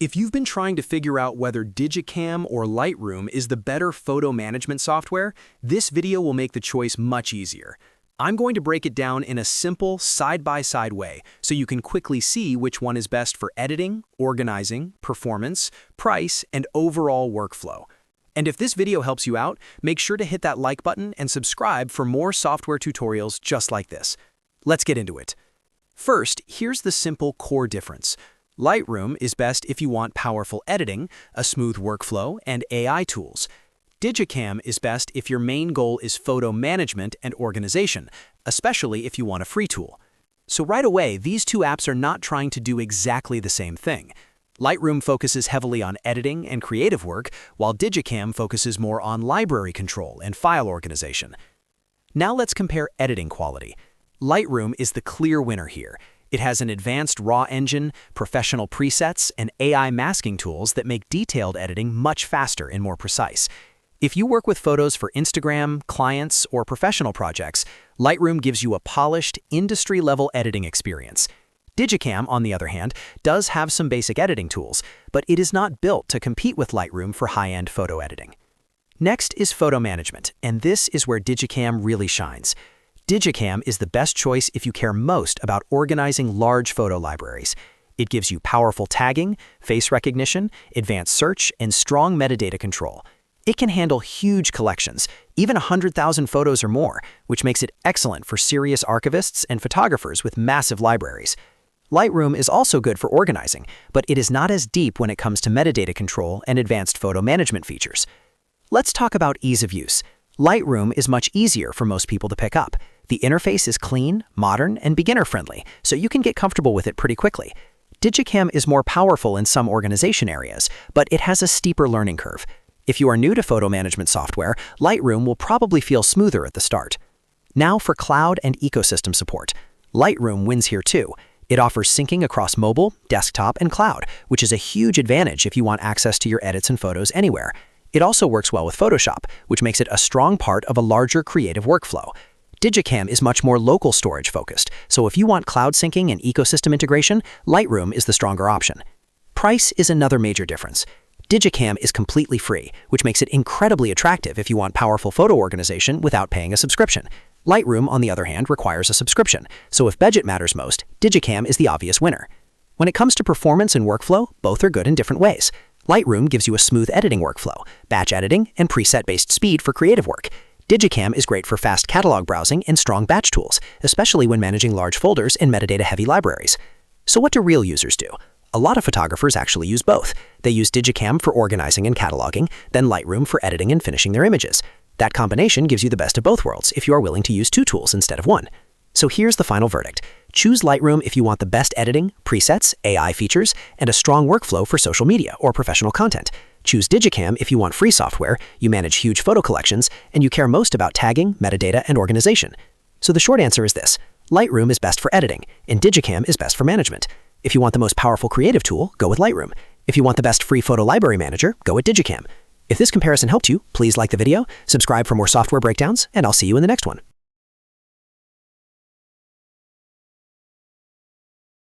If you've been trying to figure out whether DigiKam or Lightroom is the better photo management software, this video will make the choice much easier. I'm going to break it down in a simple, side-by-side way so you can quickly see which one is best for editing, organizing, performance, price, and overall workflow. And if this video helps you out, make sure to hit that like button and subscribe for more software tutorials just like this. Let's get into it. First, here's the simple core difference. Lightroom is best if you want powerful editing, a smooth workflow, and AI tools. DigiKam is best if your main goal is photo management and organization, especially if you want a free tool. So right away, these two apps are not trying to do exactly the same thing. Lightroom focuses heavily on editing and creative work, while DigiKam focuses more on library control and file organization. Now let's compare editing quality. Lightroom is the clear winner here. It has an advanced RAW engine, professional presets, and AI masking tools that make detailed editing much faster and more precise. If you work with photos for Instagram, clients, or professional projects, Lightroom gives you a polished, industry-level editing experience. DigiKam, on the other hand, does have some basic editing tools, but it is not built to compete with Lightroom for high-end photo editing. Next is photo management, and this is where DigiKam really shines. DigiKam is the best choice if you care most about organizing large photo libraries. It gives you powerful tagging, face recognition, advanced search, and strong metadata control. It can handle huge collections, even 100,000 photos or more, which makes it excellent for serious archivists and photographers with massive libraries. Lightroom is also good for organizing, but it is not as deep when it comes to metadata control and advanced photo management features. Let's talk about ease of use. Lightroom is much easier for most people to pick up. The interface is clean, modern, and beginner-friendly, so you can get comfortable with it pretty quickly. DigiKam is more powerful in some organization areas, but it has a steeper learning curve. If you are new to photo management software, Lightroom will probably feel smoother at the start. Now for cloud and ecosystem support. Lightroom wins here too. It offers syncing across mobile, desktop, and cloud, which is a huge advantage if you want access to your edits and photos anywhere. It also works well with Photoshop, which makes it a strong part of a larger creative workflow. DigiKam is much more local storage focused, so if you want cloud syncing and ecosystem integration, Lightroom is the stronger option. Price is another major difference. DigiKam is completely free, which makes it incredibly attractive if you want powerful photo organization without paying a subscription. Lightroom, on the other hand, requires a subscription, so if budget matters most, DigiKam is the obvious winner. When it comes to performance and workflow, both are good in different ways. Lightroom gives you a smooth editing workflow, batch editing, and preset-based speed for creative work. DigiKam is great for fast catalog browsing and strong batch tools, especially when managing large folders and metadata-heavy libraries. So what do real users do? A lot of photographers actually use both. They use DigiKam for organizing and cataloging, then Lightroom for editing and finishing their images. That combination gives you the best of both worlds if you are willing to use two tools instead of one. So here's the final verdict. Choose Lightroom if you want the best editing, presets, AI features, and a strong workflow for social media or professional content. Choose DigiKam if you want free software, you manage huge photo collections, and you care most about tagging, metadata, and organization. So the short answer is this. Lightroom is best for editing, and DigiKam is best for management. If you want the most powerful creative tool, go with Lightroom. If you want the best free photo library manager, go with DigiKam. If this comparison helped you, please like the video, subscribe for more software breakdowns, and I'll see you in the next one.